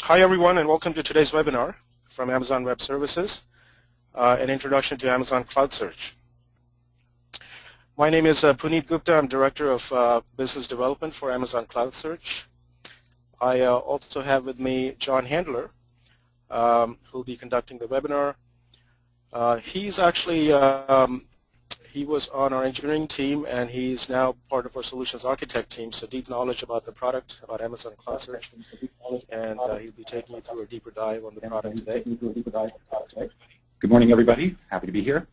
Hi everyone, and welcome to today's webinar from Amazon Web Services, an introduction to Amazon CloudSearch. My name is Puneet Gupta. I'm Director of Business Development for Amazon CloudSearch. I also have with me Jon Handler, who will be conducting the webinar. He's actually he was on our engineering team, and he's now part of our solutions architect team, so deep knowledge about the product, about Amazon CloudSearch, and he'll be taking you through a deeper dive on the product today. Good morning, everybody. Happy to be here.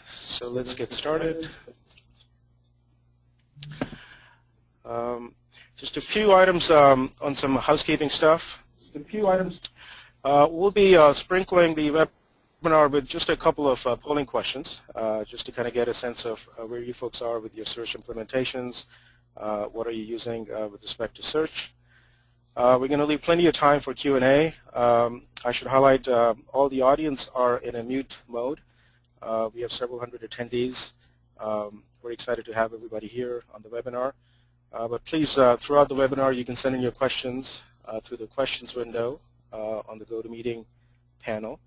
So let's get started. Just a few items on some housekeeping stuff. We'll be sprinkling the webinar with just a couple of polling questions, just to kind of get a sense of where you folks are with your search implementations. What are you using with respect to search? We're going to leave plenty of time for Q&A. I should highlight all the audience are in a mute mode. We have several hundred attendees. We're excited to have everybody here on the webinar. But please, throughout the webinar, you can send in your questions through the questions window on the GoToMeeting panel.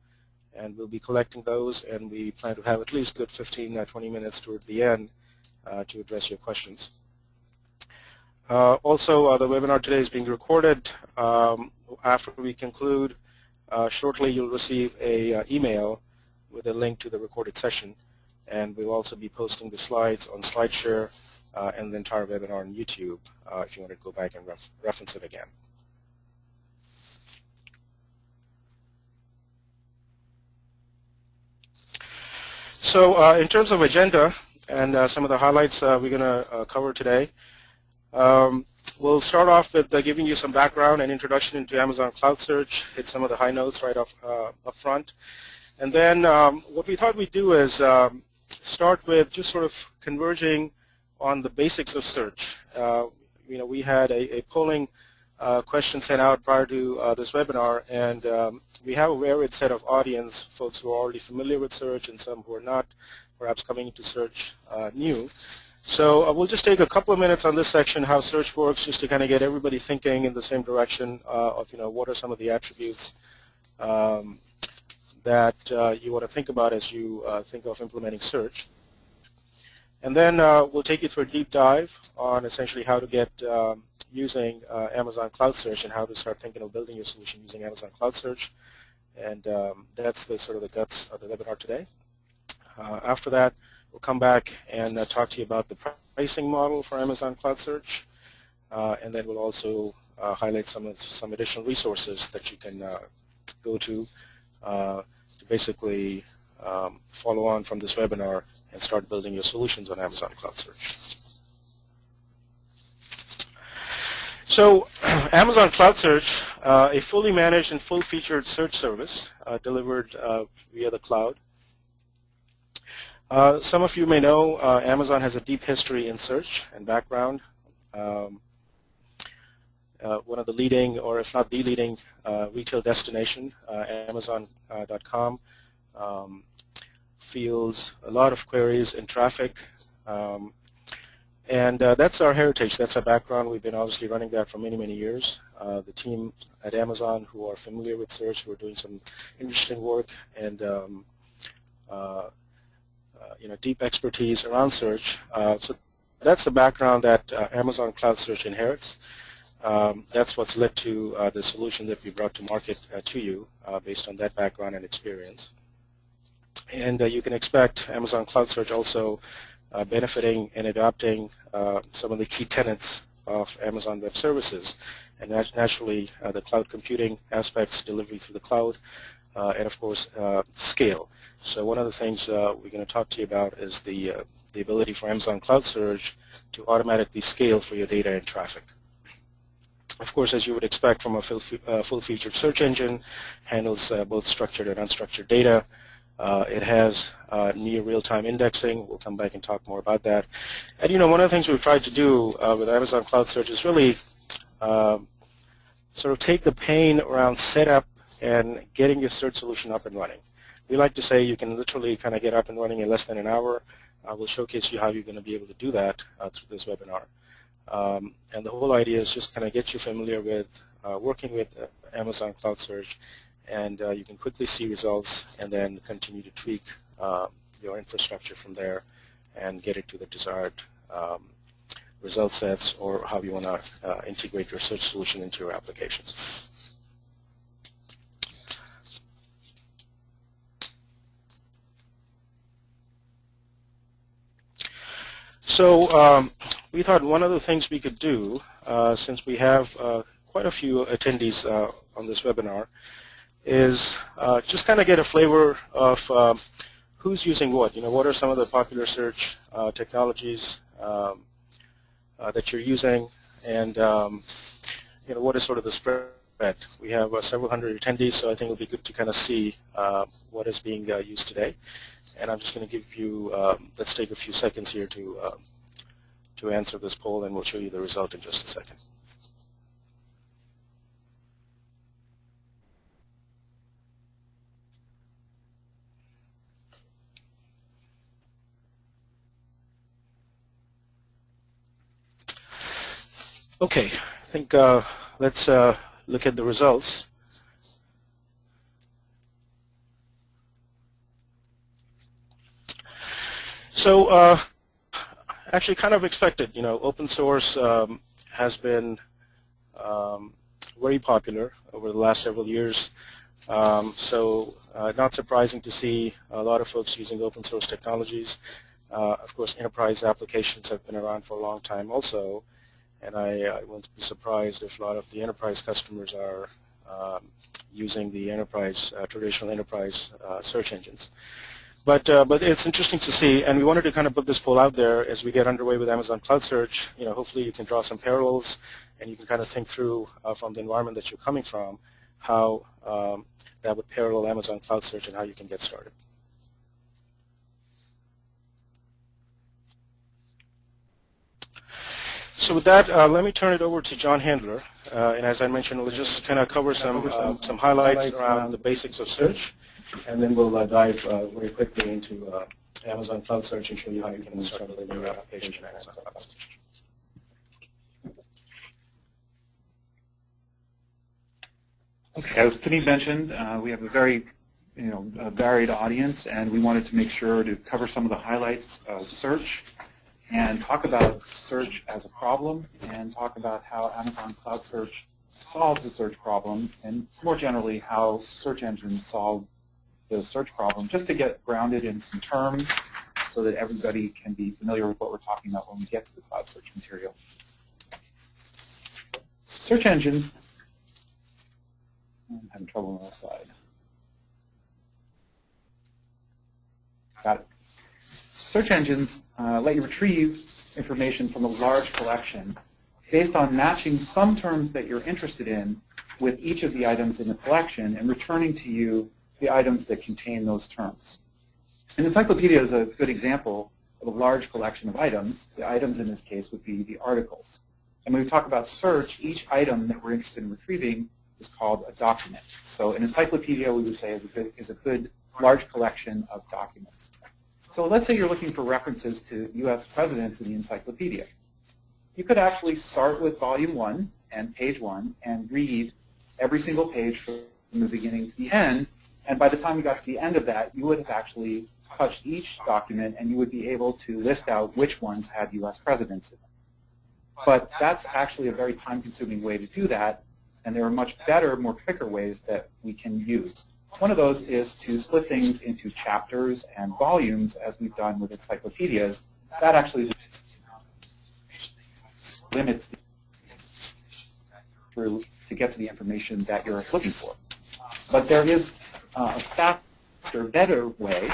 And we'll be collecting those, and we plan to have at least good 15-20 minutes toward the end to address your questions. Also, the webinar today is being recorded. After we conclude, shortly you'll receive an email with a link to the recorded session, and we'll also be posting the slides on SlideShare and the entire webinar on YouTube if you want to go back and reference it again. So in terms of agenda and some of the highlights we're going to cover today, we'll start off with giving you some background and introduction into Amazon CloudSearch, hit some of the high notes right up front. And then what we thought we'd do is start with just sort of converging on the basics of search. We had a polling question sent out prior to this webinar, and we have a varied set of audience, folks who are already familiar with search and some who are not, perhaps coming into search new. So we'll just take a couple of minutes on this section, how search works, just to kind of get everybody thinking in the same direction of what are some of the attributes that you want to think about as you think of implementing search. And then we'll take you through a deep dive on essentially how to get using Amazon CloudSearch and how to start thinking of building your solution using Amazon CloudSearch. And that's the sort of the guts of the webinar today. After that, we'll come back and talk to you about the pricing model for Amazon CloudSearch. And then we'll also highlight some additional resources that you can go to basically follow on from this webinar and start building your solutions on Amazon CloudSearch. So Amazon CloudSearch, a fully managed and full-featured search service delivered via the cloud. Some of you may know Amazon has a deep history in search and background. One of the leading, or if not the leading, retail destination, Amazon.com, fields a lot of queries and traffic. And that's our heritage, that's our background. We've been obviously running that for many, many years. The team at Amazon who are familiar with search, who are doing some interesting work and deep expertise around search. So that's the background that Amazon CloudSearch inherits. That's what's led to the solution that we brought to market to you based on that background and experience. And you can expect Amazon CloudSearch also benefiting and adopting some of the key tenets of Amazon Web Services, and naturally the cloud computing aspects, delivery through the cloud, and of course scale. So one of the things we're going to talk to you about is the ability for Amazon CloudSearch to automatically scale for your data and traffic. Of course, as you would expect from a full-featured search engine, handles both structured and unstructured data. It has near real-time indexing. We'll come back and talk more about that. And one of the things we've tried to do with Amazon CloudSearch is really sort of take the pain around setup and getting your search solution up and running. We like to say you can literally kind of get up and running in less than an hour. We'll showcase you how you're going to be able to do that through this webinar. And the whole idea is just kind of get you familiar with working with Amazon CloudSearch, and you can quickly see results and then continue to tweak your infrastructure from there and get it to the desired result sets, or how you want to integrate your search solution into your applications. So we thought one of the things we could do, since we have quite a few attendees on this webinar, is just kind of get a flavor of who's using what. What are some of the popular search technologies that you're using, and what is sort of the spread. We have several hundred attendees, so I think it'll be good to kind of see what is being used today. And I'm just going to give you, let's take a few seconds here to answer this poll, and we'll show you the result in just a second. Okay, I think let's look at the results. So actually kind of expected, open source has been very popular over the last several years. So not surprising to see a lot of folks using open source technologies. Of course, enterprise applications have been around for a long time also, and I wouldn't be surprised if a lot of the enterprise customers are using the traditional enterprise search engines. But it's interesting to see, and we wanted to kind of put this poll out there as we get underway with Amazon CloudSearch. Hopefully you can draw some parallels, and you can kind of think through from the environment that you're coming from, how that would parallel Amazon CloudSearch and how you can get started. So with that, let me turn it over to Jon Handler, and as I mentioned, we'll just kind of cover some highlights around the basics of search. And then we'll dive very quickly into Amazon CloudSearch and show you how you can start building your application in Amazon CloudSearch. Okay, as Puneet mentioned, we have a very varied audience, and we wanted to make sure to cover some of the highlights of search and talk about search as a problem, and talk about how Amazon CloudSearch solves the search problem, and more generally how search engines solve the search problem, just to get grounded in some terms so that everybody can be familiar with what we're talking about when we get to the CloudSearch material. Search engines, I'm having trouble on the side. Got it. Search engines let you retrieve information from a large collection based on matching some terms that you're interested in with each of the items in the collection and returning to you the items that contain those terms. An encyclopedia is a good example of a large collection of items. The items in this case would be the articles. And when we talk about search, each item that we're interested in retrieving is called a document. So an encyclopedia, we would say, is a good large collection of documents. So let's say you're looking for references to U.S. presidents in the encyclopedia. You could actually start with volume 1 and page 1 and read every single page from the beginning to the end. And by the time you got to the end of that, you would have actually touched each document, and you would be able to list out which ones had U.S. presidents in them. But that's actually a very time-consuming way to do that, and there are much better, more quicker ways that we can use. One of those is to split things into chapters and volumes, as we've done with encyclopedias. That actually limits the through to get to the information that you're looking for. But there is a faster, better way,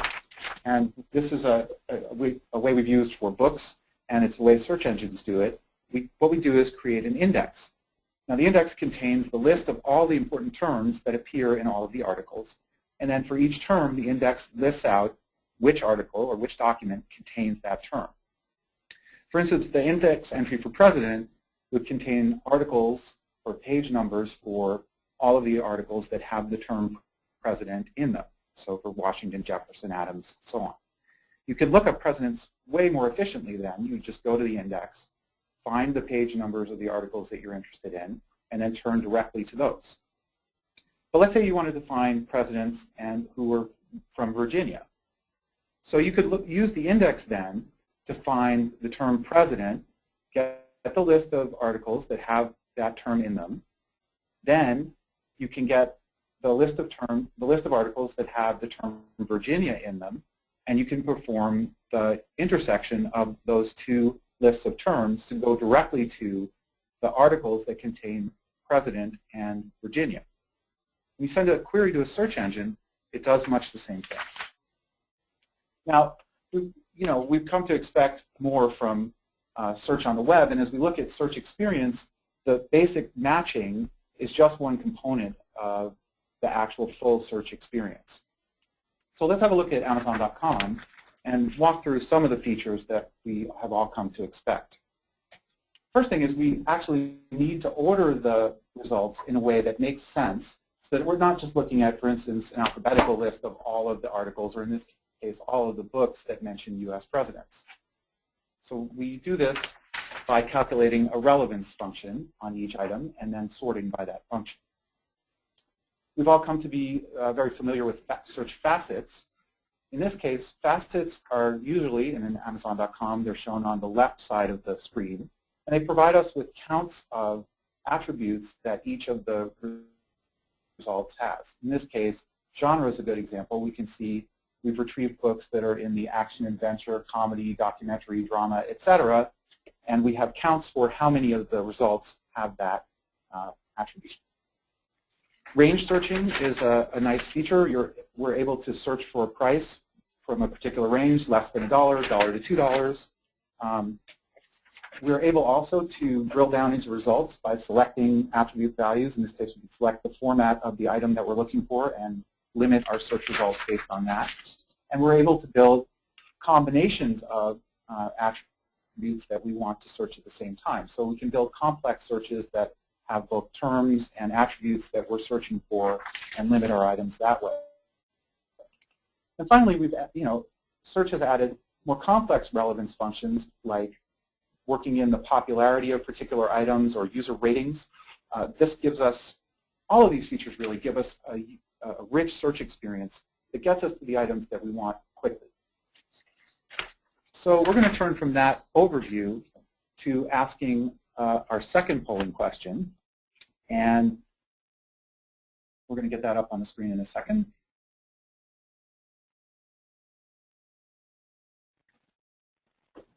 and this is a way we've used for books, and it's the way search engines do it. What we do is create an index. Now, the index contains the list of all the important terms that appear in all of the articles, and then for each term, the index lists out which article or which document contains that term. For instance, the index entry for president would contain articles or page numbers for all of the articles that have the term president in them. So for Washington, Jefferson, Adams, and so on. You could look up presidents way more efficiently then. You would just go to the index, find the page numbers of the articles that you're interested in, and then turn directly to those. But let's say you wanted to find presidents who were from Virginia. So you could use the index then to find the term president, get the list of articles that have that term in them. Then you can get the list of articles that have the term Virginia in them, and you can perform the intersection of those two lists of terms to go directly to the articles that contain president and Virginia. When you send a query to a search engine, it does much the same thing. Now, we've come to expect more from search on the web, and as we look at search experience, the basic matching is just one component of the actual full search experience. So let's have a look at Amazon.com and walk through some of the features that we have all come to expect. First thing is we actually need to order the results in a way that makes sense so that we're not just looking at, for instance, an alphabetical list of all of the articles, or in this case, all of the books that mention U.S. presidents. So we do this by calculating a relevance function on each item and then sorting by that function. We've all come to be very familiar with search facets. In this case, facets are usually, and in Amazon.com, they're shown on the left side of the screen, and they provide us with counts of attributes that each of the results has. In this case, genre is a good example. We can see we've retrieved books that are in the action, adventure, comedy, documentary, drama, etc., and we have counts for how many of the results have that attribute. Range searching is a nice feature. We're able to search for a price from a particular range, less than $1, $1 to $2. We're able also to drill down into results by selecting attribute values. In this case, we can select the format of the item that we're looking for and limit our search results based on that. And we're able to build combinations of attributes that we want to search at the same time. So we can build complex searches that have both terms and attributes that we're searching for and limit our items that way. And finally, search has added more complex relevance functions like working in the popularity of particular items or user ratings. This gives us, all of these features really give us a rich search experience that gets us to the items that we want quickly. So we're going to turn from that overview to asking our second polling question, and we're going to get that up on the screen in a second.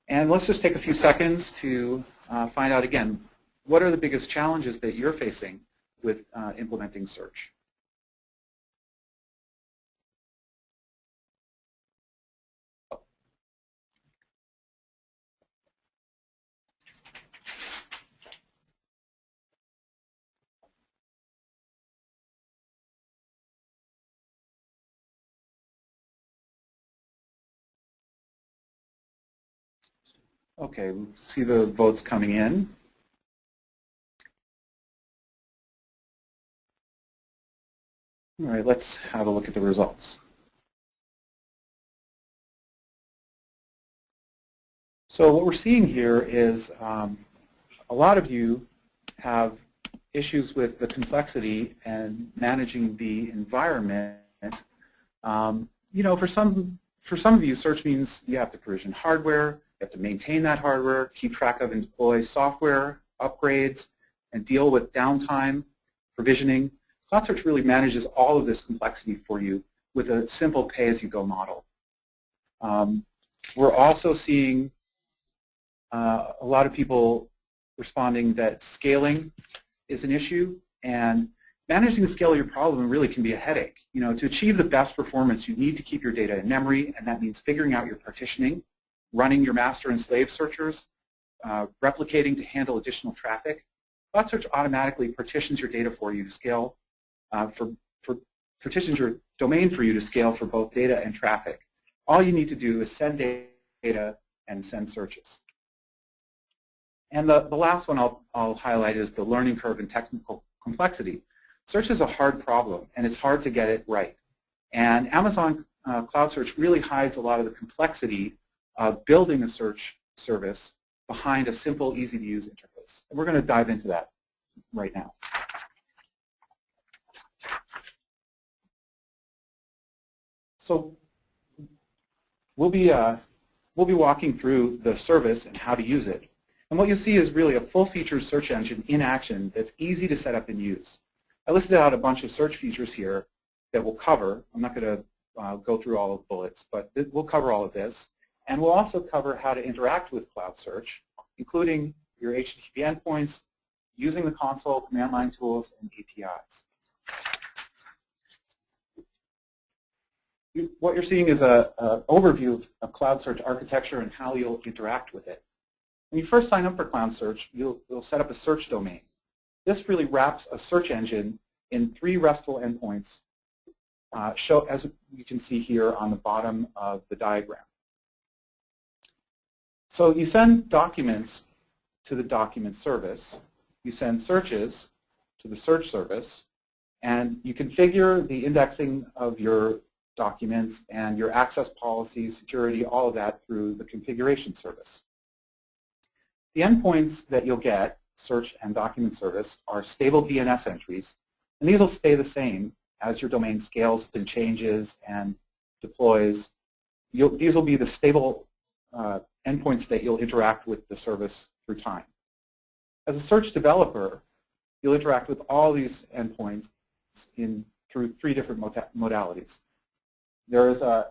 And let's just take a few seconds to find out again, what are the biggest challenges that you're facing with implementing search? Okay, we see the votes coming in. All right, let's have a look at the results. So what we're seeing here is a lot of you have issues with the complexity and managing the environment. For some of you, search means you have to provision hardware, you have to maintain that hardware, keep track of and deploy software, upgrades, and deal with downtime, provisioning. CloudSearch really manages all of this complexity for you with a simple pay-as-you-go model. We're also seeing a lot of people responding that scaling is an issue, and managing the scale of your problem really can be a headache. To achieve the best performance, you need to keep your data in memory, and that means figuring out your partitioning, running your master and slave searchers, replicating to handle additional traffic. CloudSearch automatically partitions your data for you to scale, partitions your domain for you to scale for both data and traffic. All you need to do is send data and send searches. And the last one I'll highlight is the learning curve and technical complexity. Search is a hard problem, and it's hard to get it right. And Amazon CloudSearch really hides a lot of the complexity of building a search service behind a simple, easy-to-use interface. And we're going to dive into that right now. So we'll be walking through the service and how to use it. And what you'll see is really a full-featured search engine in action that's easy to set up and use. I listed out a bunch of search features here that we'll cover. I'm not going to go through all of the bullets, but we'll cover all of this. And we'll also cover how to interact with CloudSearch, including your HTTP endpoints, using the console, command line tools, and APIs. What you're seeing is an overview of CloudSearch architecture and how you'll interact with it. When you first sign up for CloudSearch, you'll set up a search domain. This really wraps a search engine in 3 RESTful endpoints, as you can see here on the bottom of the diagram. So you send documents to the document service, you send searches to the search service, and you configure the indexing of your documents and your access policies, security, all of that through the configuration service. The endpoints that you'll get, search and document service, are stable DNS entries, and these will stay the same as your domain scales and changes and deploys. These will be the stable endpoints that you'll interact with the service through time. As a search developer, you'll interact with all these endpoints through 3 different modalities. There is a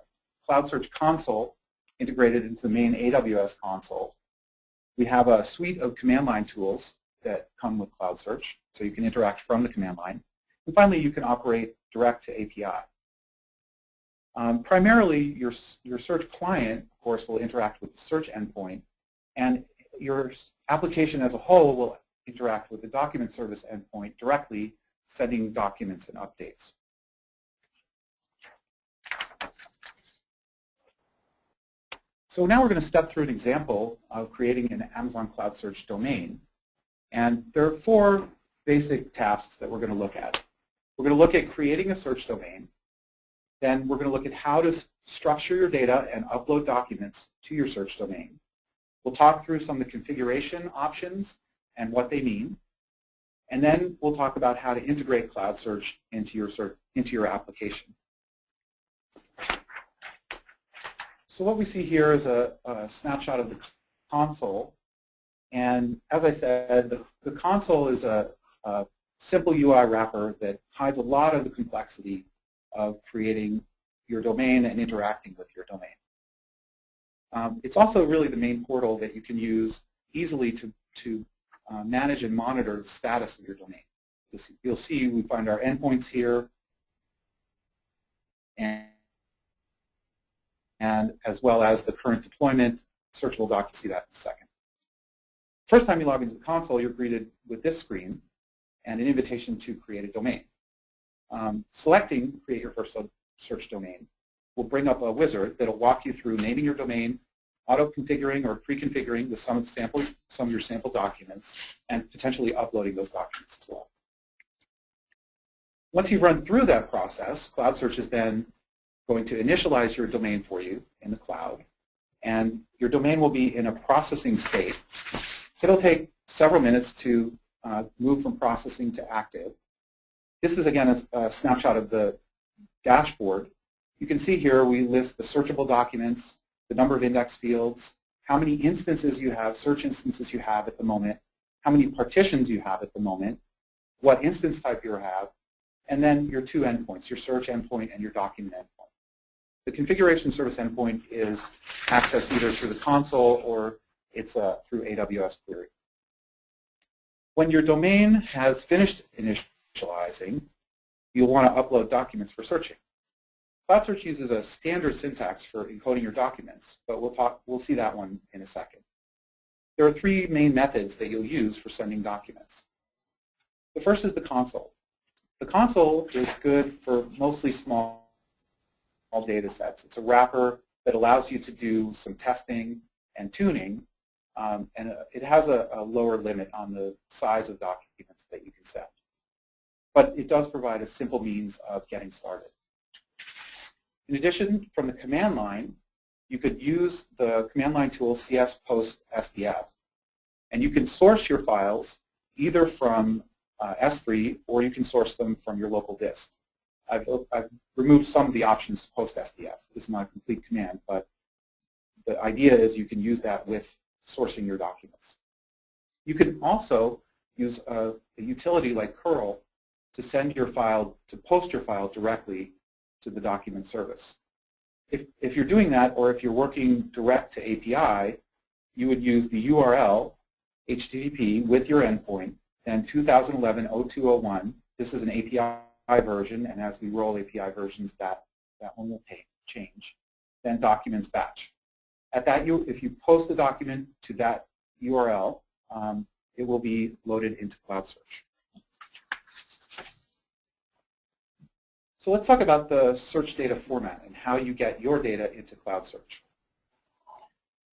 CloudSearch console integrated into the main AWS console. We have a suite of command line tools that come with CloudSearch, so you can interact from the command line. And finally, you can operate direct to API. Primarily, your search client, of course, will interact with the search endpoint, and your application as a whole will interact with the document service endpoint directly, sending documents and updates. So now we're going to step through an example of creating an Amazon CloudSearch domain. And there are 4 basic tasks that we're going to look at. We're going to look at creating a search domain. Then we're going to look at how to structure your data and upload documents to your search domain. We'll talk through some of the configuration options and what they mean. And then we'll talk about how to integrate CloudSearch into your application. So what we see here is a snapshot of the console. And as I said, the console is a simple UI wrapper that hides a lot of the complexity of creating your domain and interacting with your domain. It's also really the main portal that you can use easily to manage and monitor the status of your domain. You'll see we find our endpoints here, and as well as the current deployment, searchable doc. You see that in a second. First time you log into the console, you're greeted with this screen and an invitation to create a domain. Selecting Create Your First Search Domain will bring up a wizard that will walk you through naming your domain, auto-configuring or pre-configuring some of your sample documents, and potentially uploading those documents as well. Once you run through that process, CloudSearch is then going to initialize your domain for you in the cloud, and your domain will be in a processing state. It'll take several minutes to move from processing to active. This is, again, a snapshot of the dashboard. You can see here we list the searchable documents, the number of index fields, how many instances you have, search instances you have at the moment, how many partitions you have at the moment, what instance type you have, and then your 2 endpoints, your search endpoint and your document endpoint. The configuration service endpoint is accessed either through the console or it's through AWS query. When your domain has finished initializing, you'll want to upload documents for searching. CloudSearch uses a standard syntax for encoding your documents, but we'll see that one in a second. There are 3 main methods that you'll use for sending documents. The first is the console. The console is good for mostly small data sets. It's a wrapper that allows you to do some testing and tuning, and it has a lower limit on the size of documents that you can send. But it does provide a simple means of getting started. In addition, from the command line, you could use the command line tool CS Post SDF And you can source your files either from S3 or you can source them from your local disk. I've removed some of the options to post SDF. This is not a complete command, but the idea is you can use that with sourcing your documents. You can also use a utility like curl to send your file, to post your file directly to the document service. If you're doing that, or if you're working direct to API, you would use the URL HTTP with your endpoint, then 2011-0201. This is an API version, and as we roll API versions, that one will change. Then documents batch. At that, if you post the document to that URL, it will be loaded into CloudSearch. So let's talk about the search data format and how you get your data into CloudSearch.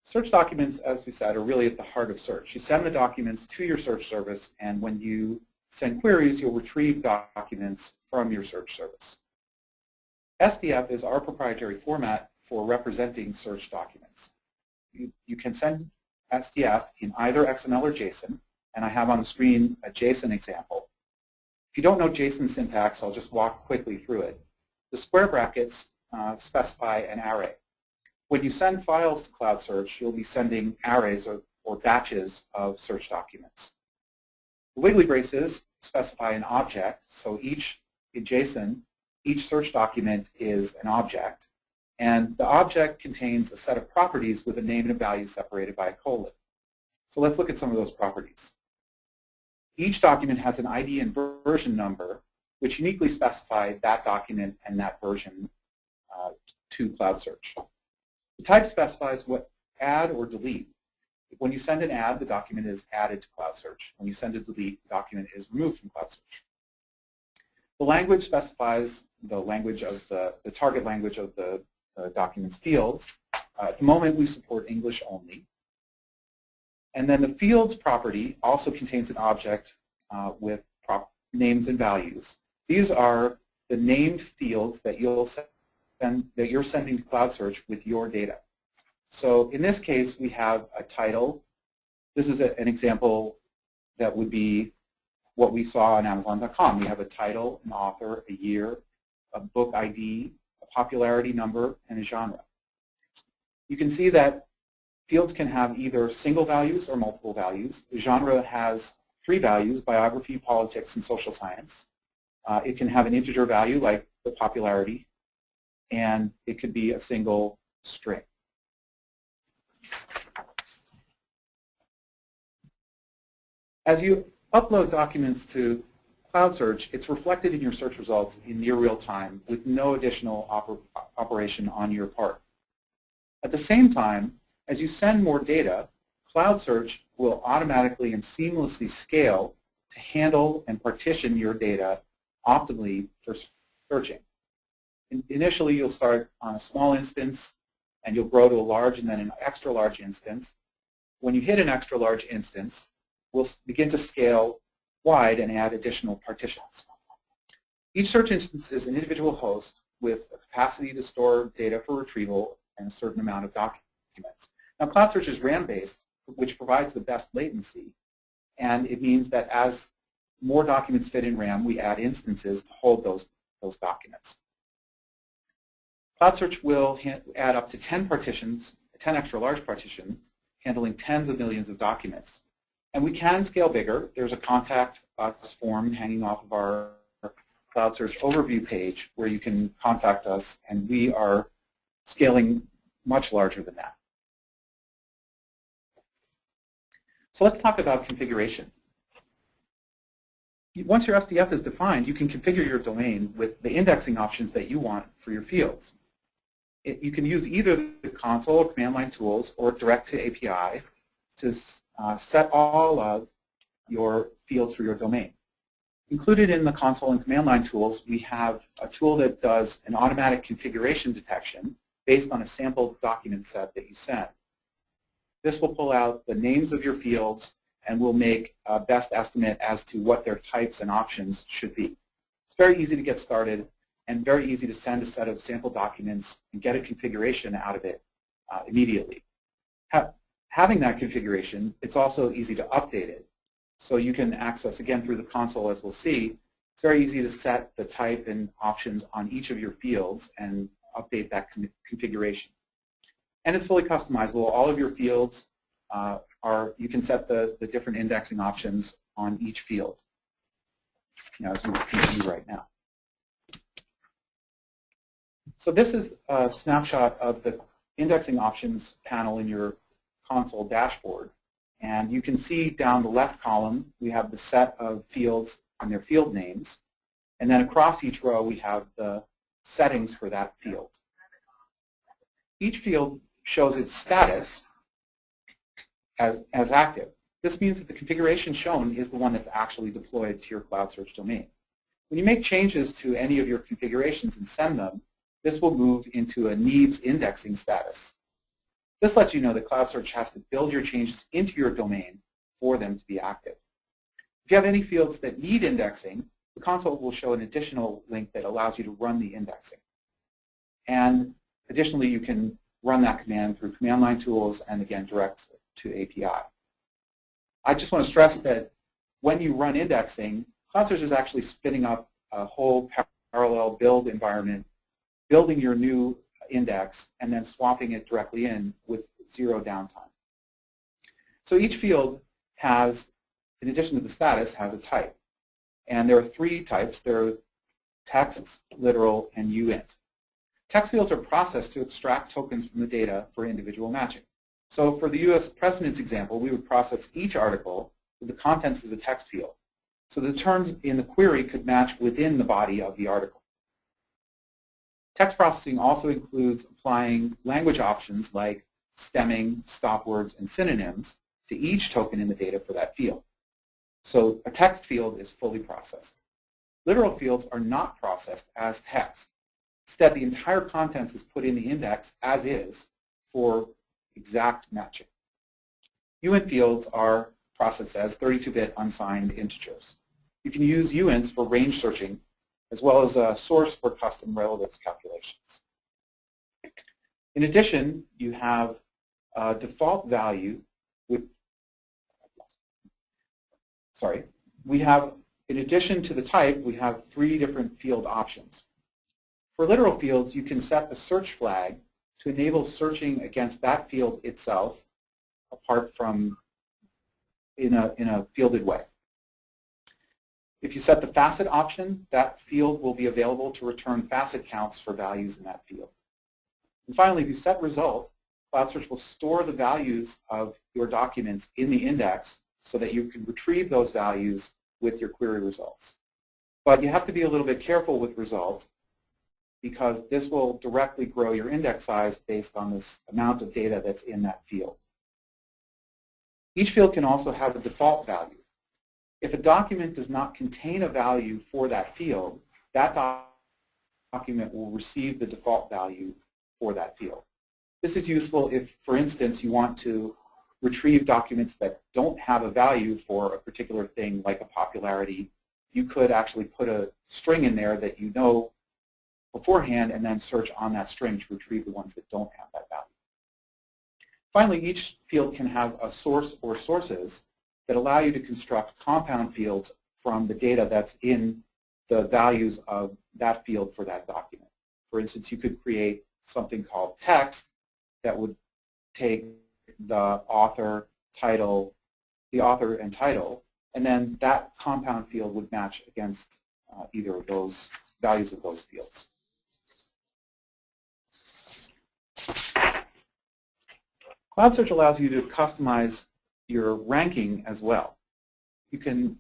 Search documents, as we said, are really at the heart of search. You send the documents to your search service, and when you send queries, you'll retrieve documents from your search service. SDF is our proprietary format for representing search documents. You can send SDF in either XML or JSON, and I have on the screen a JSON example. If you don't know JSON syntax, I'll just walk quickly through it. The square brackets specify an array. When you send files to CloudSearch, you'll be sending arrays or batches of search documents. The wiggly braces specify an object, so in JSON, each search document is an object, and the object contains a set of properties with a name and a value separated by a colon. So let's look at some of those properties. Each document has an ID and version number, which uniquely specify that document and that version to CloudSearch. The type specifies what add or delete. When you send an add, the document is added to CloudSearch. When you send a delete, the document is removed from CloudSearch. The language specifies the language of the target language of the document's fields. At the moment, we support English only. And then the fields property also contains an object with names and values. These are the named fields that you're sending to CloudSearch with your data. So in this case, we have a title. This is an example that would be what we saw on Amazon.com. We have a title, an author, a year, a book ID, a popularity number, and a genre. You can see that fields can have either single values or multiple values. The genre has 3 values: biography, politics, and social science. It can have an integer value like the popularity, and it could be a single string. As you upload documents to CloudSearch, it's reflected in your search results in near real time with no additional operation on your part. At the same time, as you send more data, CloudSearch will automatically and seamlessly scale to handle and partition your data optimally for searching. Initially, you'll start on a small instance, and you'll grow to a large and then an extra large instance. When you hit an extra large instance, we'll begin to scale wide and add additional partitions. Each search instance is an individual host with a capacity to store data for retrieval and a certain amount of documents. Now, CloudSearch is RAM-based, which provides the best latency, and it means that as more documents fit in RAM, we add instances to hold those documents. CloudSearch will add up to 10 partitions, 10 extra large partitions, handling tens of millions of documents. And we can scale bigger. There's a contact us form hanging off of our CloudSearch overview page where you can contact us, and we are scaling much larger than that. So let's talk about configuration. Once your SDF is defined, you can configure your domain with the indexing options that you want for your fields. You can use either the console or command line tools or direct to API to set all of your fields for your domain. Included in the console and command line tools, we have a tool that does an automatic configuration detection based on a sample document set that you send. This will pull out the names of your fields and will make a best estimate as to what their types and options should be. It's very easy to get started and very easy to send a set of sample documents and get a configuration out of it immediately. having that configuration, it's also easy to update it. So you can access, again, through the console, as we'll see. It's very easy to set the type and options on each of your fields and update that configuration. And it's fully customizable. All of your fields you can set the different indexing options on each field, as we can see right now. So this is a snapshot of the indexing options panel in your console dashboard. And you can see down the left column, we have the set of fields and their field names. And then across each row, we have the settings for that field. Each field shows its status as active. This means that the configuration shown is the one that's actually deployed to your CloudSearch domain. When you make changes to any of your configurations and send them, this will move into a needs indexing status. This lets you know that CloudSearch has to build your changes into your domain for them to be active. If you have any fields that need indexing, the console will show an additional link that allows you to run the indexing. And additionally, you can run that command through command line tools and, again, direct to API. I just want to stress that when you run indexing, CloudSearch is actually spinning up a whole parallel build environment, building your new index, and then swapping it directly in with zero downtime. So each field has, in addition to the status, has a type. And there are three types. There are text, literal, and uint. Text fields are processed to extract tokens from the data for individual matching. So for the U.S. President's example, we would process each article with the contents as a text field. So the terms in the query could match within the body of the article. Text processing also includes applying language options like stemming, stop words, and synonyms to each token in the data for that field. So a text field is fully processed. Literal fields are not processed as text. Instead, the entire contents is put in the index as is for exact matching. Uint fields are processed as 32-bit unsigned integers. You can use uints for range searching as well as a source for custom relevance calculations. In addition, you have a default value with, in addition to the type, we have three different field options. For literal fields, you can set the search flag to enable searching against that field itself apart from in a fielded way. If you set the facet option, that field will be available to return facet counts for values in that field. And finally, if you set result, CloudSearch will store the values of your documents in the index so that you can retrieve those values with your query results. But you have to be a little bit careful with result because this will directly grow your index size based on this amount of data that's in that field. Each field can also have a default value. If a document does not contain a value for that field, that document will receive the default value for that field. This is useful if, for instance, you want to retrieve documents that don't have a value for a particular thing like a popularity. You could actually put a string in there that you know beforehand and then search on that string to retrieve the ones that don't have that value. Finally, each field can have a source or sources that allow you to construct compound fields from the data that's in the values of that field for that document. For instance, you could create something called text that would take the author and title, and then that compound field would match against either of those values of those fields. CloudSearch allows you to customize your ranking as well. You can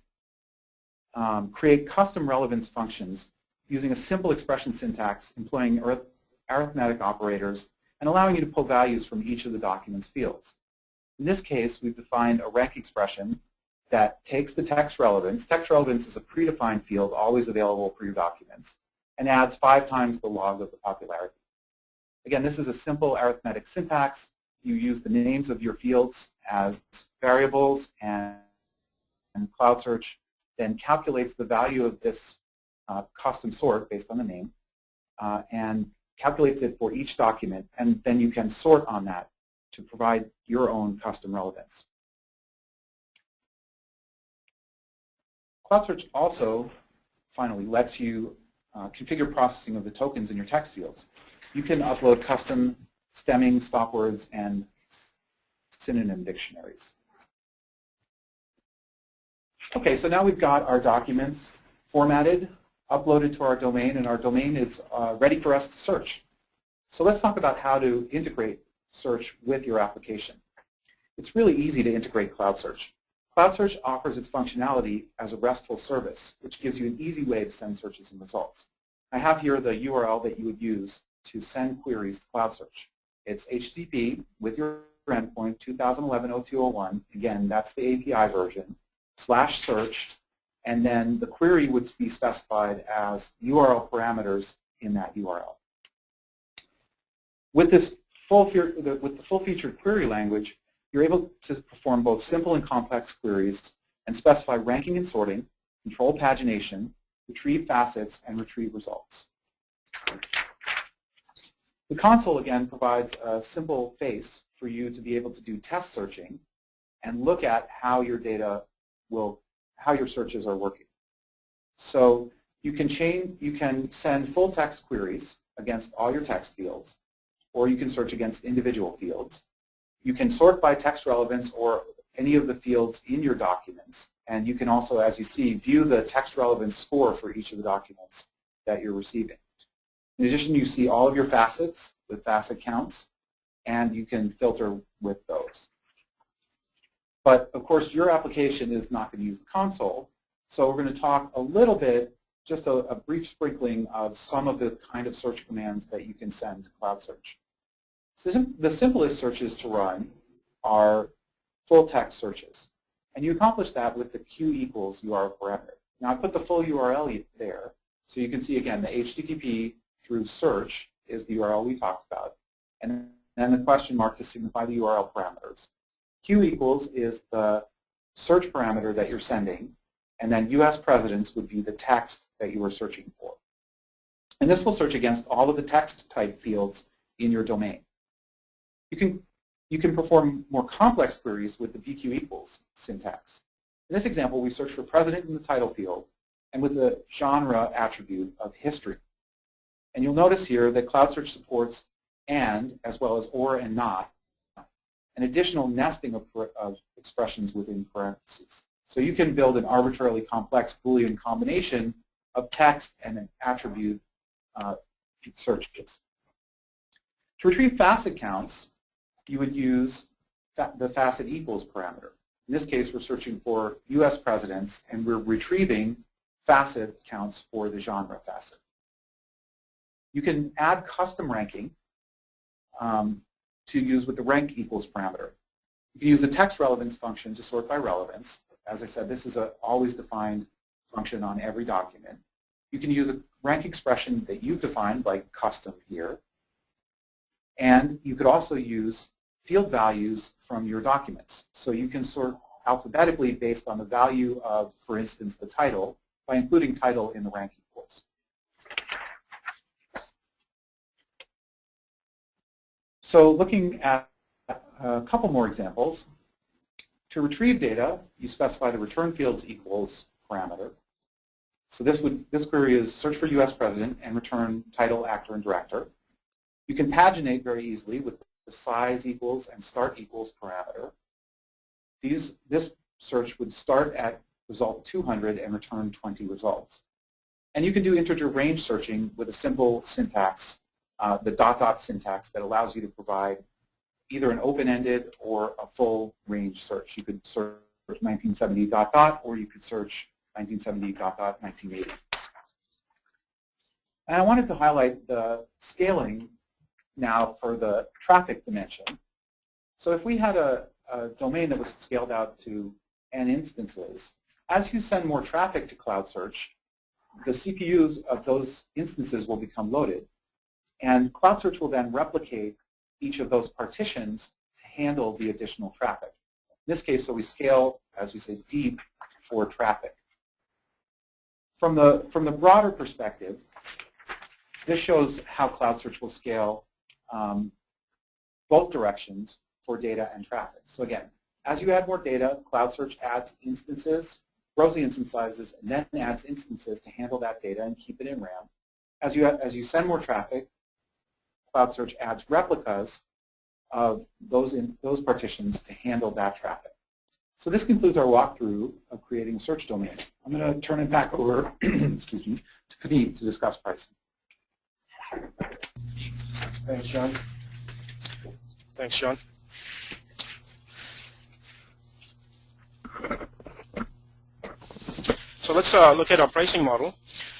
create custom relevance functions using a simple expression syntax employing arithmetic operators and allowing you to pull values from each of the document's fields. In this case, we've defined a rank expression that takes the text relevance. Text relevance is a predefined field always available for your documents and adds 5 times the log of the popularity. Again, this is a simple arithmetic syntax. You use the names of your fields as variables, and CloudSearch then calculates the value of this custom sort based on the name and calculates it for each document, and then you can sort on that to provide your own custom relevance. CloudSearch also, finally, lets you configure processing of the tokens in your text fields. You can upload custom stemming, stop words, and synonym dictionaries. Okay, so now we've got our documents formatted, uploaded to our domain, and our domain is ready for us to search. So let's talk about how to integrate search with your application. It's really easy to integrate CloudSearch. CloudSearch offers its functionality as a RESTful service, which gives you an easy way to send searches and results. I have here the URL that you would use to send queries to CloudSearch. It's HTTP with your endpoint 2011-0201. Again, that's the API version, /search, and then the query would be specified as URL parameters in that URL. With the full-featured query language, you're able to perform both simple and complex queries and specify ranking and sorting, control pagination, retrieve facets, and retrieve results. The console, again, provides a simple face for you to be able to do test searching and look at how your how your searches are working. So you can send full text queries against all your text fields, or you can search against individual fields. You can sort by text relevance or any of the fields in your documents, and you can also, as you see, view the text relevance score for each of the documents that you're receiving. In addition, you see all of your facets with facet counts, and you can filter with those. But of course, your application is not going to use the console, so we're going to talk a little bit, just a brief sprinkling of some of the kind of search commands that you can send to CloudSearch. So the simplest searches to run are full text searches, and you accomplish that with the Q equals URL parameter. Now I put the full URL there, so you can see again the HTTP through search is the URL we talked about, and then the question mark to signify the URL parameters. Q equals is the search parameter that you're sending, and then US presidents would be the text that you are searching for. And this will search against all of the text type fields in your domain. You can perform more complex queries with the BQ equals syntax. In this example, we search for president in the title field and with the genre attribute of history. And you'll notice here that CloudSearch supports and, as well as or and not, an additional nesting of expressions within parentheses. So you can build an arbitrarily complex Boolean combination of text and an attribute searches. To retrieve facet counts, you would use the facet equals parameter. In this case, we're searching for US presidents, and we're retrieving facet counts for the genre facet. You can add custom ranking to use with the rank equals parameter. You can use the text relevance function to sort by relevance. As I said, this is an always defined function on every document. You can use a rank expression that you've defined, like custom here. And you could also use field values from your documents. So you can sort alphabetically based on the value of, for instance, the title, by including title in the rank equals. So looking at a couple more examples, to retrieve data, you specify the return fields equals parameter. So this query is search for US president and return title, actor, and director. You can paginate very easily with the size equals and start equals parameter. This search would start at result 200 and return 20 results. And you can do integer range searching with a simple syntax, the dot syntax that allows you to provide either an open-ended or a full range search. You could search 1970 ... or you could search 1970 ... 1980. And I wanted to highlight the scaling now for the traffic dimension. So if we had a domain that was scaled out to n instances, as you send more traffic to CloudSearch, the CPUs of those instances will become loaded. And CloudSearch will then replicate each of those partitions to handle the additional traffic. In this case, so we scale, as we say, deep for traffic. From the broader perspective, this shows how CloudSearch will scale both directions for data and traffic. So again, as you add more data, CloudSearch adds instances, grows the instance sizes, and then adds instances to handle that data and keep it in RAM. As you send more traffic, CloudSearch adds replicas of those partitions to handle that traffic. So this concludes our walkthrough of creating a search domain. I'm going to turn it back over excuse me, to Puneet to discuss pricing. Thanks, Jon. Thanks, Jon. So let's look at our pricing model.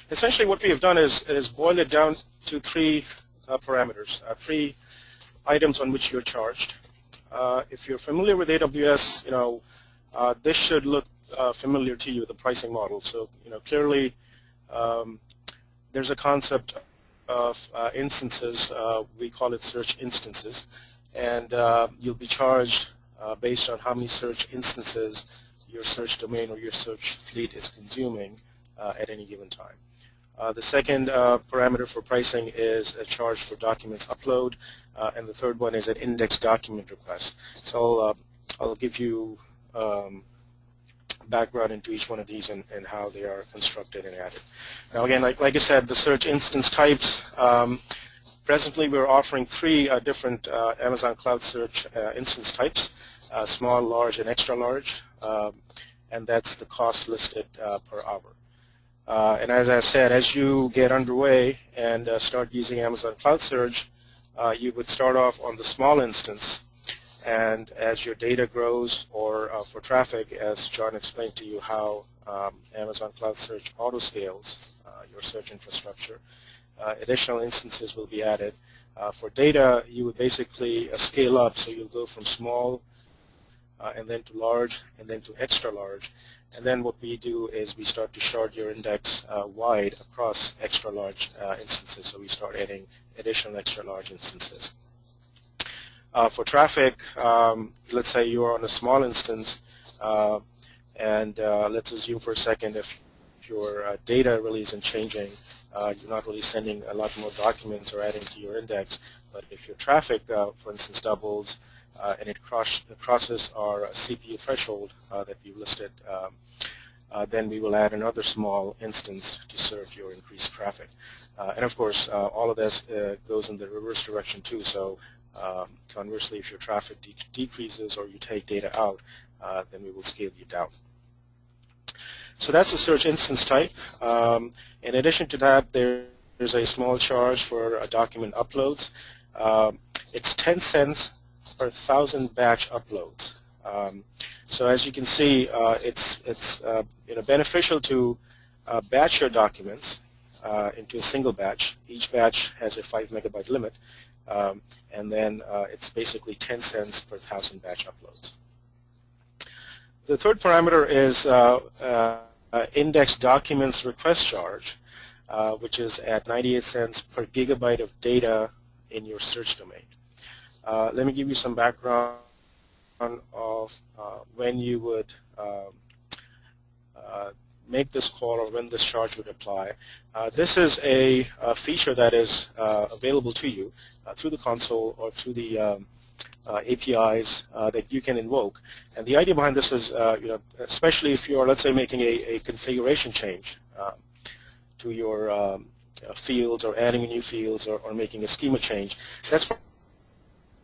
Essentially what we have done is boil it down to three parameters, three items on which you're charged. If you're familiar with AWS, this should look familiar to you, the pricing model. So, clearly there's a concept of instances. We call it search instances. And you'll be charged based on how many search instances your search domain or your search fleet is consuming at any given time. The second parameter for pricing is a charge for documents upload, and the third one is an index document request. So I'll give you background into each one of these and how they are constructed and added. Now again, like I said, the search instance types, presently we're offering three different Amazon Cloud Search instance types, small, large, and extra large, and that's the cost listed per hour. And as I said, as you get underway and start using Amazon Cloud Search, you would start off on the small instance, and as your data grows, or for traffic, as Jon explained to you how Amazon Cloud Search auto-scales your search infrastructure, additional instances will be added. For data, you would basically scale up, so you'll go from small and then to large and then to extra large. And then what we do is we start to shard your index wide across extra large instances, so we start adding additional extra large instances. For traffic, let's say you're on a small instance, and let's assume for a second if your data really isn't changing, you're not really sending a lot more documents or adding to your index, but if your traffic, for instance, doubles and it crosses our CPU threshold that we've listed, then we will add another small instance to serve your increased traffic. And of course, all of this goes in the reverse direction too, so conversely, if your traffic decreases or you take data out, then we will scale you down. So that's the search instance type. In addition to that, there's a small charge for document uploads. It's 10 cents per 1,000 batch uploads. So as you can see, it's beneficial to batch your documents into a single batch. Each batch has a 5 megabyte limit, and then it's basically 10 cents per 1,000 batch uploads. The third parameter is index documents request charge, which is at 98 cents per gigabyte of data in your search domain. Let me give you some background of when you would make this call or when this charge would apply. This is a feature that is available to you through the console or through the APIs that you can invoke. And the idea behind this is, especially if you're, let's say, making a configuration change to your fields or adding new fields or making a schema change, that's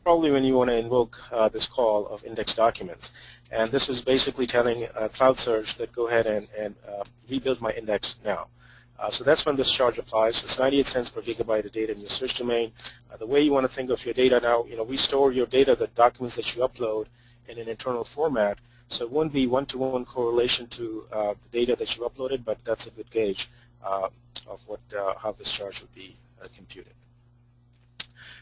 probably when you want to invoke this call of index documents. And this is basically telling CloudSearch that go ahead and rebuild my index now. So that's when this charge applies. It's 98 cents per gigabyte of data in your search domain. The way you want to think of your data now, we store your data, the documents that you upload, in an internal format. So it won't be one-to-one correlation to the data that you uploaded, but that's a good gauge of how this charge would be computed.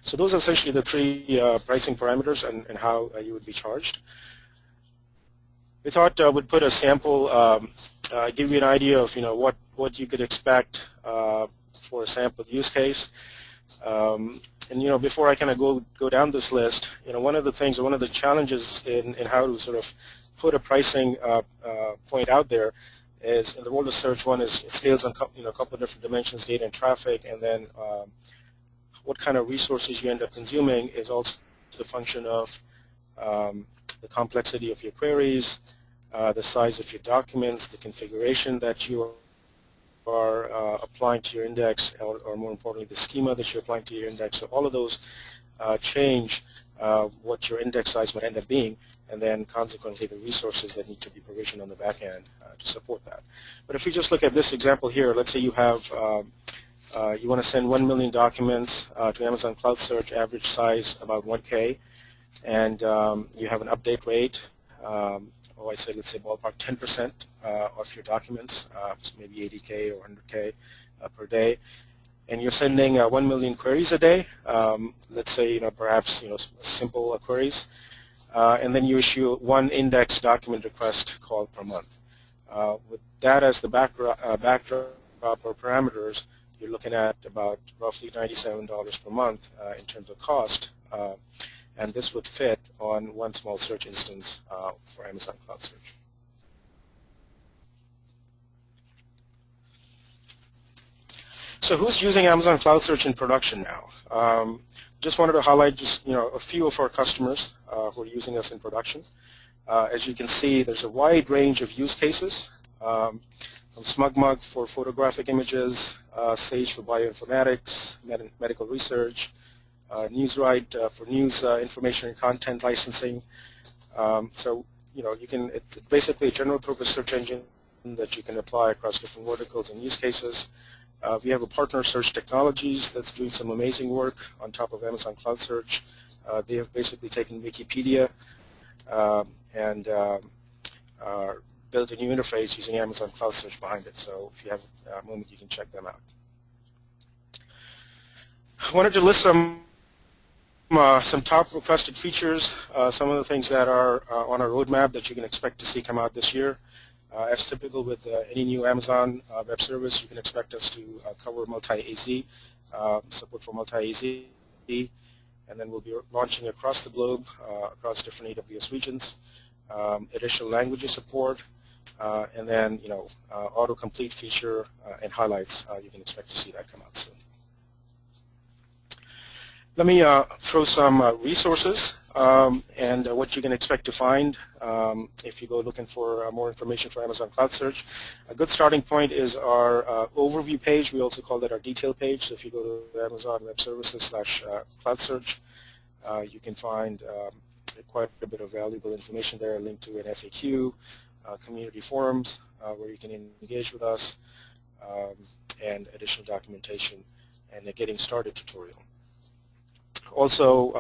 So those are essentially the three pricing parameters and how you would be charged. We thought we'd put a sample, give you an idea of what you could expect for a sample use case. And before I kind of go down this list, one of the things, one of the challenges in how to sort of put a pricing point out there is, in the world of search, one is it scales on a couple of different dimensions, data and traffic, and then what kind of resources you end up consuming is also the function of the complexity of your queries, the size of your documents, the configuration that you are applying to your index, or more importantly, the schema that you're applying to your index. So all of those change what your index size might end up being, and then consequently the resources that need to be provisioned on the back end to support that. But if we just look at this example here, let's say you have you want to send 1 million documents to Amazon CloudSearch, average size about 1K, and you have an update rate, let's say ballpark 10% of your documents, so maybe 80K or 100K per day, and you're sending 1 million queries a day. Let's say perhaps simple queries, and then you issue one index document request call per month. With that as the backdrop or parameters, you're looking at about roughly $97 per month in terms of cost, and this would fit on one small search instance for Amazon CloudSearch. So who's using Amazon CloudSearch in production now? Just wanted to highlight a few of our customers who are using us in production. As you can see, there's a wide range of use cases, from SmugMug for photographic images, Sage for bioinformatics, medical research, NewsWrite for news information and content licensing. So it's basically a general purpose search engine that you can apply across different verticals and use cases. We have a partner, Search Technologies, that's doing some amazing work on top of Amazon CloudSearch. They have basically taken Wikipedia and built a new interface using Amazon CloudSearch behind it. So if you have a moment, you can check them out. I wanted to list some top requested features, some of the things that are on our roadmap that you can expect to see come out this year. As typical with any new Amazon web service, you can expect us to cover multi-AZ, support for multi-AZ, and then we'll be launching across the globe, across different AWS regions, additional languages support, and then autocomplete feature and highlights. You can expect to see that come out soon. Let me throw some resources and what you can expect to find if you go looking for more information for Amazon CloudSearch. A good starting point is our overview page. We also call that our detail page. So if you go to Amazon Web Services /CloudSearch, you can find quite a bit of valuable information there, a link to an FAQ, community forums where you can engage with us, and additional documentation and a getting started tutorial. Also,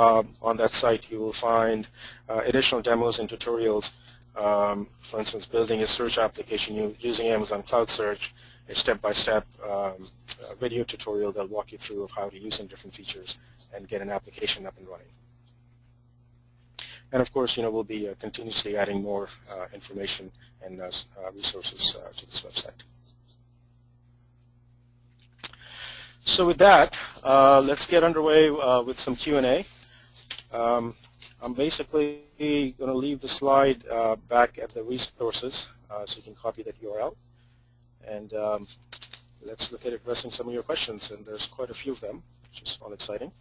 on that site, you will find additional demos and tutorials. For instance, building a search application using Amazon CloudSearch, a step-by-step video tutorial that will walk you through of how to use some different features and get an application up and running. And of course, we'll be continuously adding more information and resources to this website. So with that, let's get underway with some Q&A. I'm basically going to leave the slide back at the resources so you can copy that URL. And let's look at addressing some of your questions. And there's quite a few of them, which is all exciting.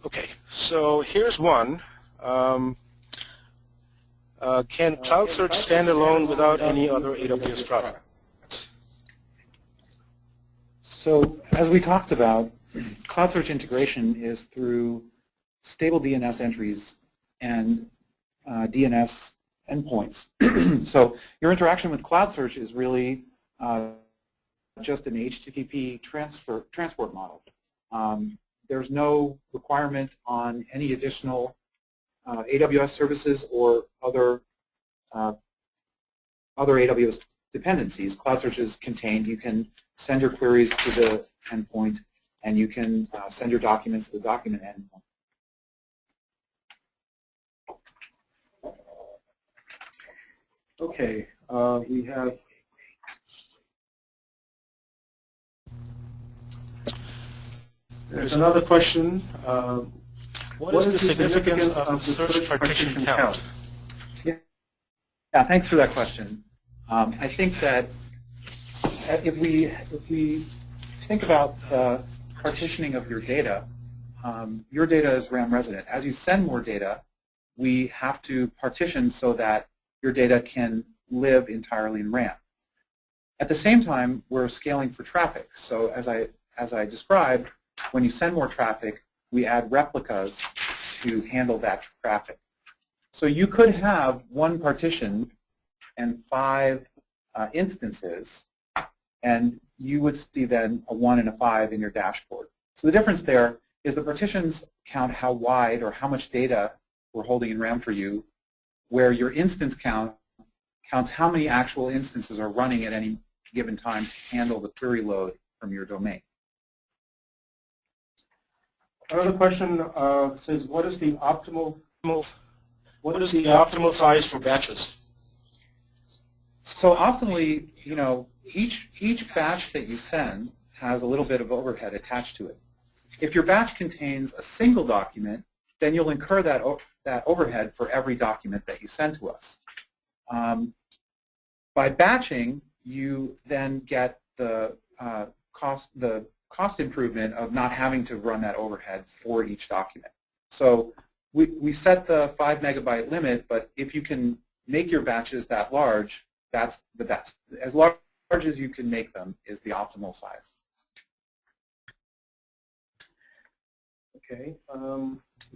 Okay, so here's one. Can CloudSearch stand alone without any other AWS product? So as we talked about, CloudSearch integration is through stable DNS entries and DNS endpoints. So your interaction with CloudSearch is really just an HTTP transport model. There's no requirement on any additional AWS services or other AWS dependencies. CloudSearch is contained. You can send your queries to the endpoint, and you can send your documents to the document endpoint. Okay, we have. There's another question. What is the significance of the search partition count? Yeah, thanks for that question. I think that if we think about partitioning of your data, your data is RAM resident. As you send more data, we have to partition so that your data can live entirely in RAM. At the same time, we're scaling for traffic. So as I described, when you send more traffic, we add replicas to handle that traffic. So you could have one partition and 5 instances, and you would see then a 1 and a 5 in your dashboard. So the difference there is the partitions count how wide or how much data we're holding in RAM for you, where your instance count counts how many actual instances are running at any given time to handle the query load from your domain. Another question says, what is the optimal size for batches? So optimally, each batch that you send has a little bit of overhead attached to it. If your batch contains a single document, then you'll incur that overhead for every document that you send to us. By batching, you then get the cost improvement of not having to run that overhead for each document. So we set the 5 megabyte limit, but if you can make your batches that large, that's the best. As large as you can make them is the optimal size. Okay,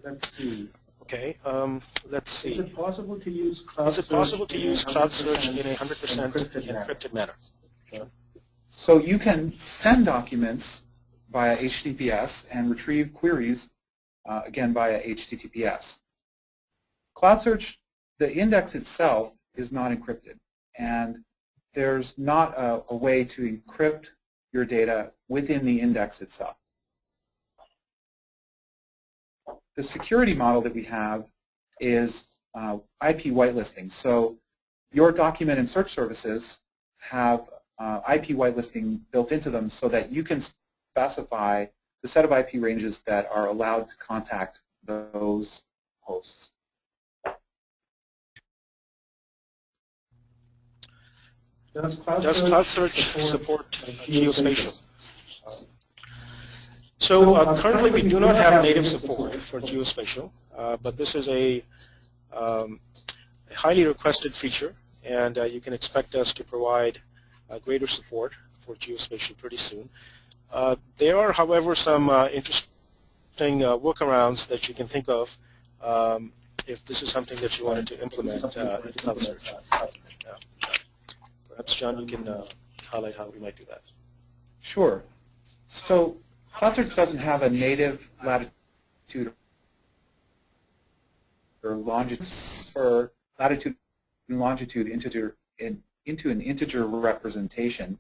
let's see. Okay, let's see. Is it possible to use CloudSearch? Is it possible to use CloudSearch in a 100% encrypted manner? So you can send documents via HTTPS and retrieve queries, again, via HTTPS. CloudSearch, the index itself is not encrypted, and there's not a way to encrypt your data within the index itself. The security model that we have is IP whitelisting. So your document and search services have IP whitelisting built into them so that you can specify the set of IP ranges that are allowed to contact those hosts. Does CloudSearch support geospatial? So currently we do not have native support for geospatial, but this is a highly requested feature, and you can expect us to provide greater support for geospatial pretty soon. There are, however, some interesting workarounds that you can think of if this is something that you wanted to implement in CloudSearch. Perhaps, John, you can highlight how we might do that. Sure. So CloudSearch doesn't have a native latitude or longitude for latitude and longitude into an integer representation.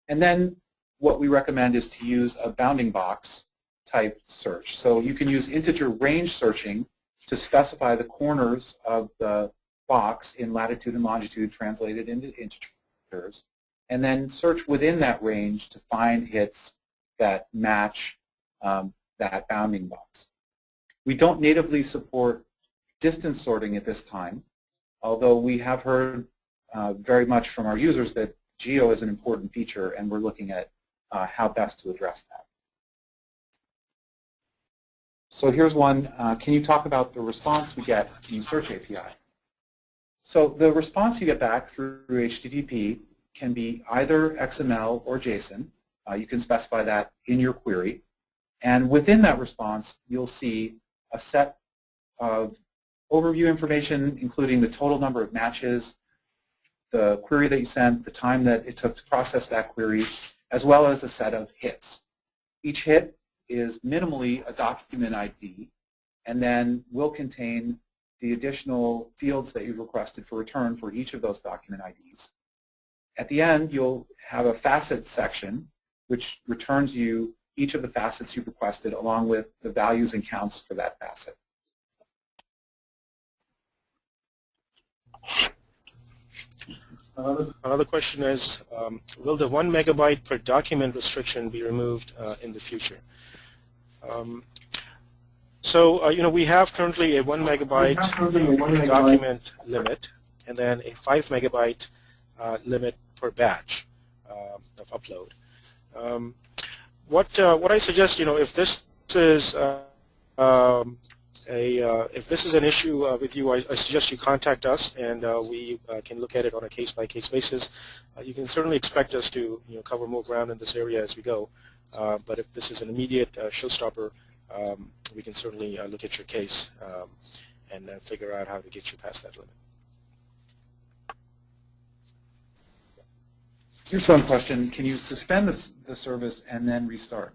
And then what we recommend is to use a bounding box type search. So you can use integer range searching to specify the corners of the box in latitude and longitude translated into integers, and then search within that range to find hits that match that bounding box. We don't natively support distance sorting at this time, although we have heard very much from our users that geo is an important feature, and we're looking at how best to address that. So here's one. Can you talk about the response we get in Search API? So the response you get back through HTTP can be either XML or JSON. You can specify that in your query. And within that response, you'll see a set of overview information, including the total number of matches, the query that you sent, the time that it took to process that query, as well as a set of hits. Each hit is minimally a document ID, and then will contain the additional fields that you've requested for return for each of those document IDs. At the end, you'll have a facet section, which returns you each of the facets you've requested along with the values and counts for that facet. Another question is, will the 1 megabyte per document restriction be removed in the future? We have currently a 1 megabyte document limit, and then a 5 megabyte limit per batch of upload. What I suggest, if this is if this is an issue with you, I suggest you contact us, and we can look at it on a case-by-case basis. You can certainly expect us to cover more ground in this area as we go, but if this is an immediate showstopper, we can certainly look at your case and figure out how to get you past that limit. Here's one question. Can you suspend the service and then restart?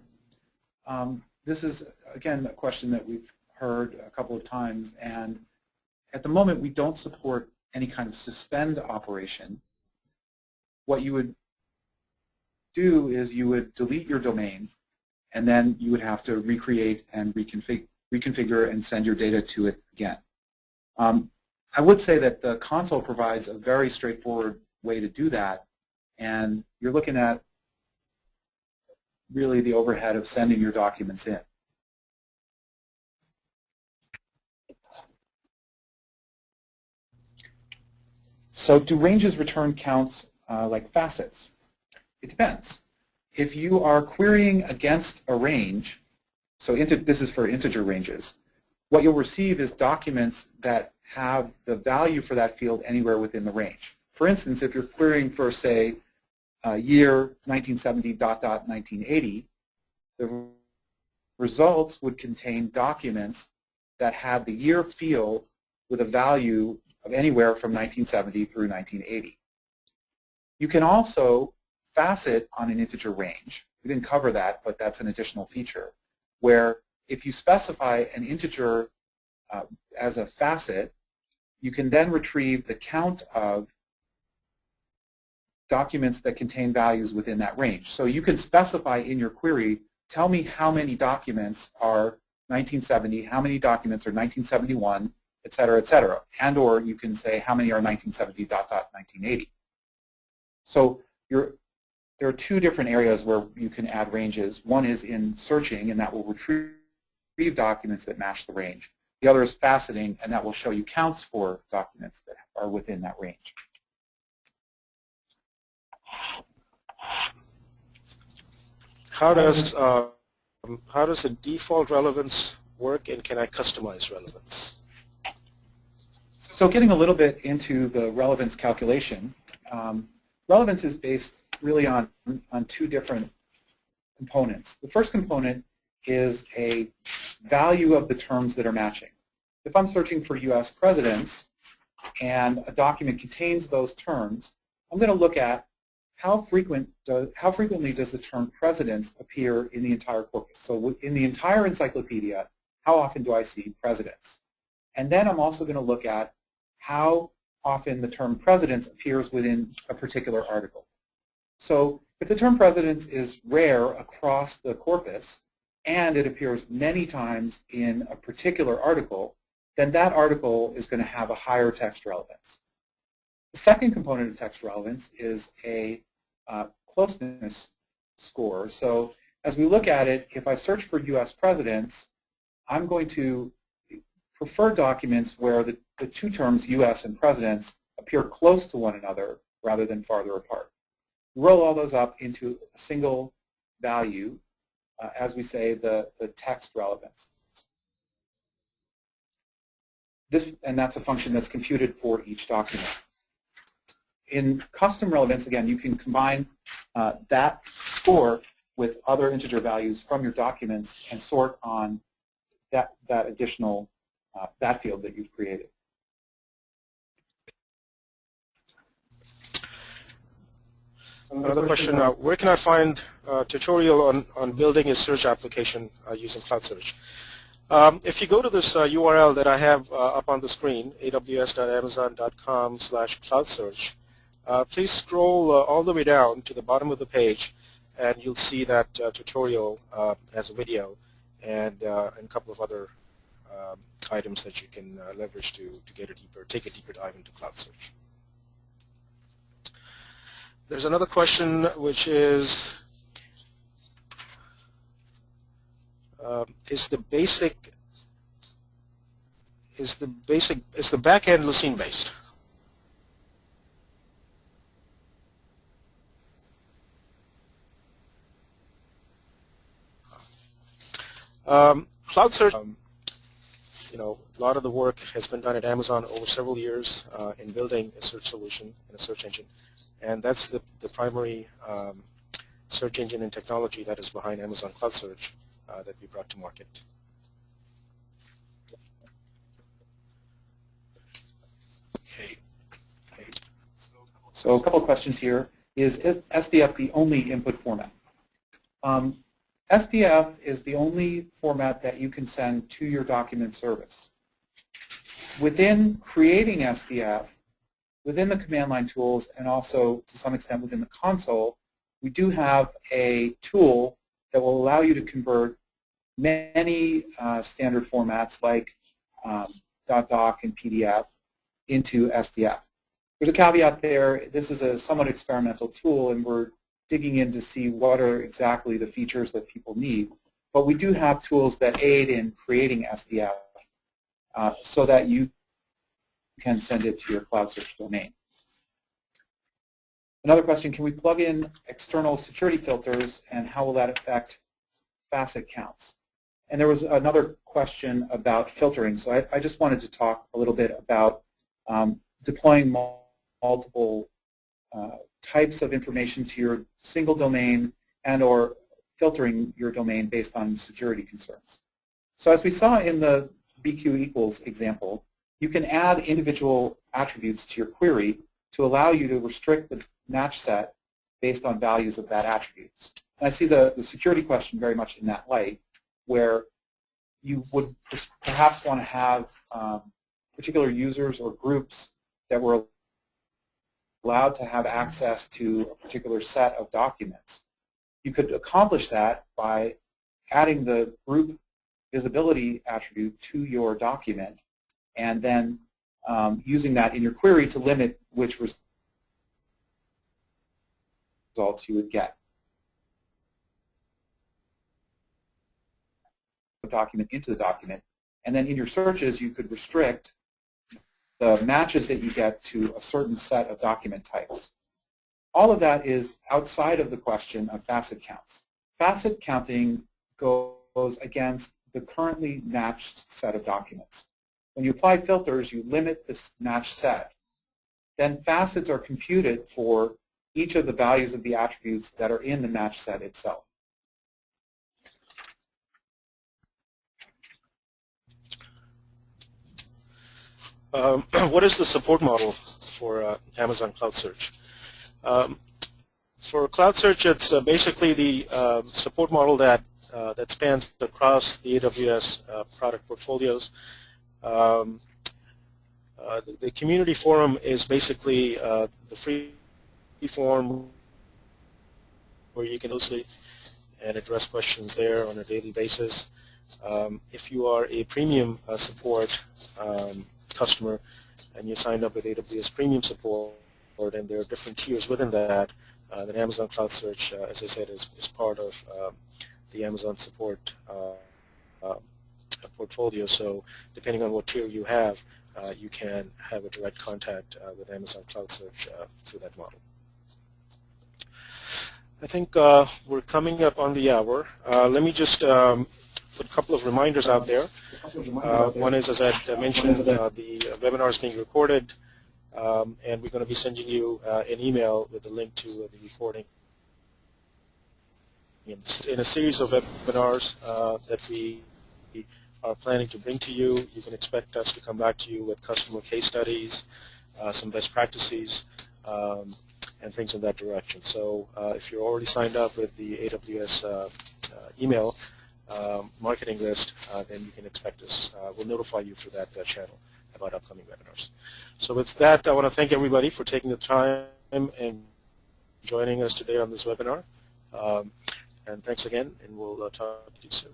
This is, again, a question that we've heard a couple of times, and at the moment we don't support any kind of suspend operation. What you would do is you would delete your domain, and then you would have to recreate and reconfigure and send your data to it again. I would say that the console provides a very straightforward way to do that, and you're looking at really the overhead of sending your documents in. So do ranges return counts like facets? It depends. If you are querying against a range, so this is for integer ranges, what you'll receive is documents that have the value for that field anywhere within the range. For instance, if you're querying for, say, year 1970 ... 1980, the results would contain documents that had the year field with a value of anywhere from 1970 through 1980. You can also facet on an integer range. We didn't cover that, but that's an additional feature, where if you specify an integer as a facet, you can then retrieve the count of documents that contain values within that range. So you can specify in your query, tell me how many documents are 1970, how many documents are 1971, et cetera, and or you can say how many are 1970 ... 1980. So there are two different areas where you can add ranges. One is in searching, and that will retrieve documents that match the range. The other is faceting, and that will show you counts for documents that are within that range. How does the default relevance work, and can I customize relevance? So getting a little bit into the relevance calculation, relevance is based really on two different components. The first component is a value of the terms that are matching. If I'm searching for U.S. presidents and a document contains those terms, I'm going to look at how frequently does the term presidents appear in the entire corpus. So in the entire encyclopedia, how often do I see presidents? And then I'm also going to look at how often the term presidents appears within a particular article. So if the term presidents is rare across the corpus and it appears many times in a particular article, then that article is going to have a higher text relevance. The second component of text relevance is a closeness score. So as we look at it, if I search for U.S. presidents, I'm going to prefer documents where the two terms U.S. and presidents appear close to one another rather than farther apart. Roll all those up into a single value, as we say, the text relevance. And that's a function that's computed for each document. In custom relevance, again, you can combine that score with other integer values from your documents and sort on that additional that field that you've created. Another question, where can I find a tutorial on building a search application using CloudSearch? If you go to this URL that I have up on the screen, aws.amazon.com/CloudSearch, please scroll all the way down to the bottom of the page, and you'll see that tutorial as a video and a couple of other items that you can leverage to take a deeper dive into CloudSearch. There's another question, which is the back end Lucene based? CloudSearch a lot of the work has been done at Amazon over several years in building a search solution and a search engine, and that's the primary search engine and technology that is behind Amazon CloudSearch that we brought to market. Okay. So a couple of questions here. Is SDF the only input format? SDF is the only format that you can send to your document service. Within creating SDF, within the command line tools, and also to some extent within the console, we do have a tool that will allow you to convert many standard formats like .doc and PDF into SDF. There's a caveat there. This is a somewhat experimental tool, and we're digging in to see what are exactly the features that people need. But we do have tools that aid in creating SDF so that you can send it to your CloudSearch domain. Another question, can we plug in external security filters, and how will that affect facet counts? And there was another question about filtering. So I just wanted to talk a little bit about deploying multiple types of information to your single domain and or filtering your domain based on security concerns. So as we saw in the BQ equals example, you can add individual attributes to your query to allow you to restrict the match set based on values of that attribute. And I see the security question very much in that light, where you would perhaps want to have particular users or groups that were allowed to have access to a particular set of documents. You could accomplish that by adding the group visibility attribute to your document and then using that in your query to limit which results you would get. The document into the document, and then in your searches you could restrict the matches that you get to a certain set of document types. All of that is outside of the question of facet counts. Facet counting goes against the currently matched set of documents. When you apply filters, you limit this matched set. Then facets are computed for each of the values of the attributes that are in the matched set itself. What is the support model for Amazon CloudSearch? For CloudSearch, it's basically the support model that spans across the AWS product portfolios. The community forum is basically the free forum where you can host and address questions there on a daily basis. If you are a premium support customer and you signed up with AWS Premium Support, and there are different tiers within that, then Amazon CloudSearch, as I said, is part of the Amazon support portfolio. So depending on what tier you have, you can have a direct contact with Amazon CloudSearch through that model. I think we're coming up on the hour. Let me just put a couple of reminders out there. One is, as I mentioned, the webinar is being recorded, and we're going to be sending you an email with the link to the recording. In a series of webinars that we are planning to bring to you, you can expect us to come back to you with customer case studies, some best practices, and things in that direction. So if you're already signed up with the AWS email marketing list, then you can expect us. We'll notify you through that channel about upcoming webinars. So with that, I want to thank everybody for taking the time and joining us today on this webinar. And thanks again, and we'll talk to you soon.